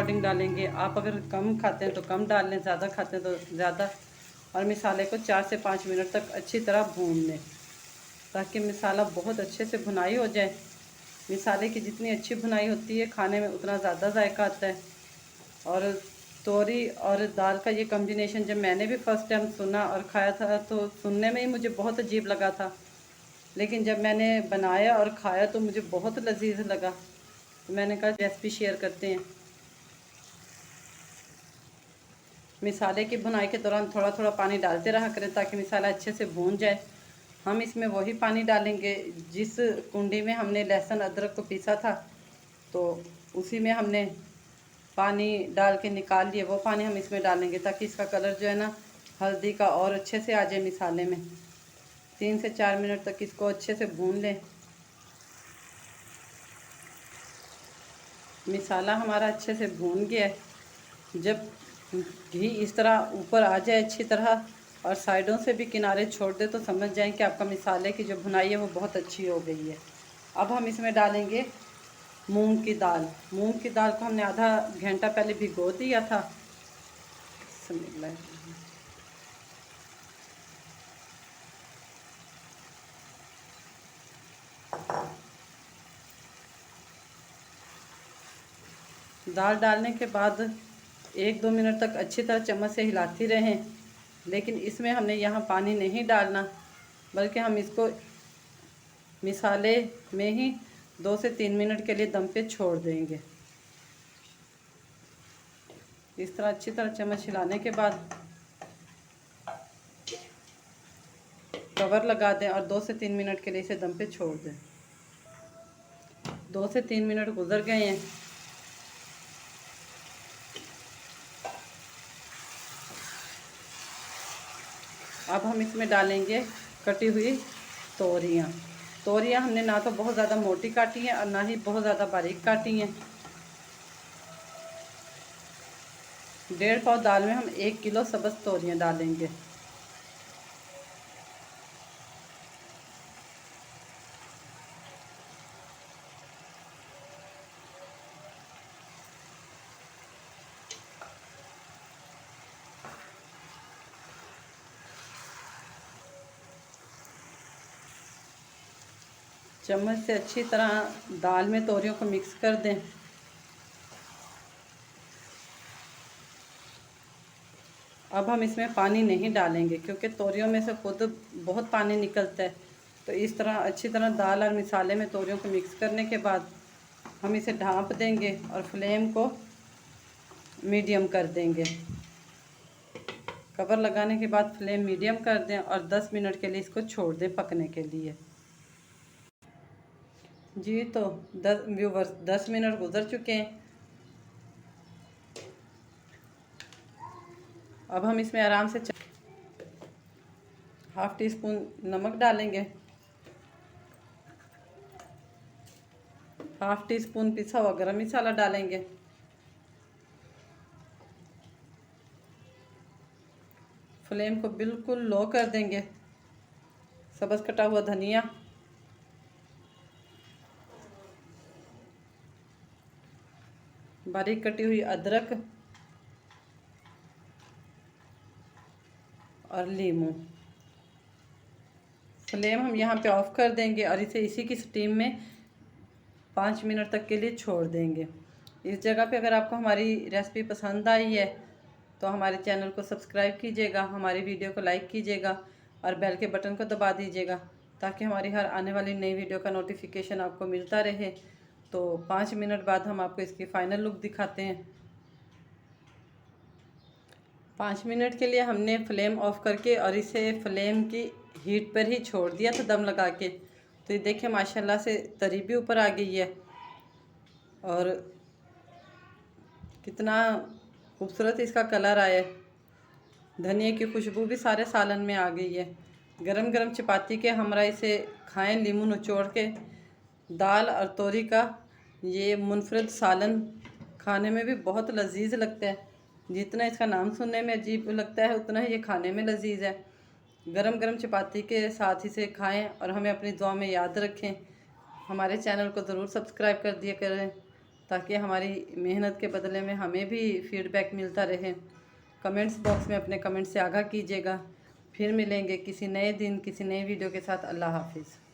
According डालेंगे। आप अगर कम खाते हैं तो कम डाल लें, ज़्यादा खाते हैं तो ज़्यादा। और मसाले को 4 से 5 मिनट तक अच्छी तरह भून लें ताकि मसाला बहुत अच्छे से भुनाई हो जाए। मसाले की जितनी अच्छी भुनाई होती है खाने में उतना ज़्यादा जायका आता है। और तोरी और दाल का ये कॉम्बिनेशन जब मैंने भी फर्स्ट टाइम सुना और खाया था तो सुनने में ही मुझे बहुत अजीब लगा था, लेकिन जब मैंने बनाया और खाया तो मुझे बहुत लजीज लगा। तो मैंने कहा रेसिपी शेयर करते हैं। मसाले की भुनाई के दौरान थोड़ा थोड़ा पानी डालते रहा करें ताकि मसाला अच्छे से भून जाए। हम इसमें वही पानी डालेंगे जिस कुंडी में हमने लहसुन अदरक को पीसा था, तो उसी में हमने पानी डाल के निकाल लिए, वो पानी हम इसमें डालेंगे ताकि इसका कलर जो है ना हल्दी का और अच्छे से आ जाए मसाले में। 3 से 4 मिनट तक इसको अच्छे से भून लें। मसाला हमारा अच्छे से भून गया है। जब घी इस तरह ऊपर आ जाए अच्छी तरह और साइडों से भी किनारे छोड़ दे तो समझ जाएं कि आपका मसाले की जो भुनाई है वो बहुत अच्छी हो गई है। अब हम इसमें डालेंगे मूंग की दाल। मूंग की दाल को हमने आधा घंटा पहले भिगो दिया था। दाल डालने के बाद 1-2 मिनट तक अच्छी तरह चम्मच से हिलाती रहें, लेकिन इसमें हमने यहाँ पानी नहीं डालना, बल्कि हम इसको मसाले में ही 2 से 3 मिनट के लिए दम पे छोड़ देंगे। इस तरह अच्छी तरह चम्मच हिलाने के बाद कवर लगा दें और 2 से 3 मिनट के लिए इसे दम पे छोड़ दें। 2 से 3 मिनट गुजर गए हैं। अब हम इसमें डालेंगे कटी हुई तोरियाँ। तोरियाँ हमने ना तो बहुत ज़्यादा मोटी काटी हैं और ना ही बहुत ज़्यादा बारीक काटी हैं। 1.5 पाव दाल में हम 1 किलो सब्ज़ तोरियाँ डालेंगे। चम्मच से अच्छी तरह दाल में तोरियों को मिक्स कर दें। अब हम इसमें पानी नहीं डालेंगे क्योंकि तोरियों में से खुद बहुत पानी निकलता है। तो इस तरह अच्छी तरह दाल और मसाले में तोरियों को मिक्स करने के बाद हम इसे ढाँप देंगे और फ्लेम को मीडियम कर देंगे। कवर लगाने के बाद फ्लेम मीडियम कर दें और 10 मिनट के लिए इसको छोड़ दें पकने के लिए। जी तो 10 मिनट गुजर चुके हैं। अब हम इसमें आराम से 1/2 टीस्पून नमक डालेंगे, 1/2 टीस्पून पिसा हुआ गरम मसाला डालेंगे, फ्लेम को बिल्कुल लो कर देंगे। सब्ज़ कटा हुआ धनिया, बारीक कटी हुई अदरक और लीमू। फ्लेम हम यहाँ पे ऑफ कर देंगे और इसे इसी की स्टीम में 5 मिनट तक के लिए छोड़ देंगे। इस जगह पे अगर आपको हमारी रेसिपी पसंद आई है तो हमारे चैनल को सब्सक्राइब कीजिएगा, हमारी वीडियो को लाइक कीजिएगा और बेल के बटन को दबा दीजिएगा ताकि हमारी हर आने वाली नई वीडियो का नोटिफिकेशन आपको मिलता रहे। तो 5 मिनट बाद हम आपको इसकी फ़ाइनल लुक दिखाते हैं। 5 मिनट के लिए हमने फ्लेम ऑफ करके और इसे फ्लेम की हीट पर ही छोड़ दिया था दम लगा के। तो ये देखिए माशाल्लाह से तरी भी ऊपर आ गई है और कितना खूबसूरत इसका कलर आया है। धनिया की खुशबू भी सारे सालन में आ गई है। गरम गरम चपाती के हमरा इसे खाएं नींबू निचोड़ के। दाल और तोरी का ये मुनफरद सालन खाने में भी बहुत लजीज लगता है। जितना इसका नाम सुनने में अजीब लगता है उतना ही ये खाने में लजीज है। गरम गरम चपाती के साथ इसे खाएं और हमें अपनी दुआ में याद रखें। हमारे चैनल को ज़रूर सब्सक्राइब कर दिया करें। ताकि हमारी मेहनत के बदले में हमें भी फीडबैक मिलता रहे। कमेंट्स बॉक्स में अपने कमेंट से आगाह कीजिएगा। फिर मिलेंगे किसी नए दिन किसी नई वीडियो के साथ। अल्लाह हाफिज़।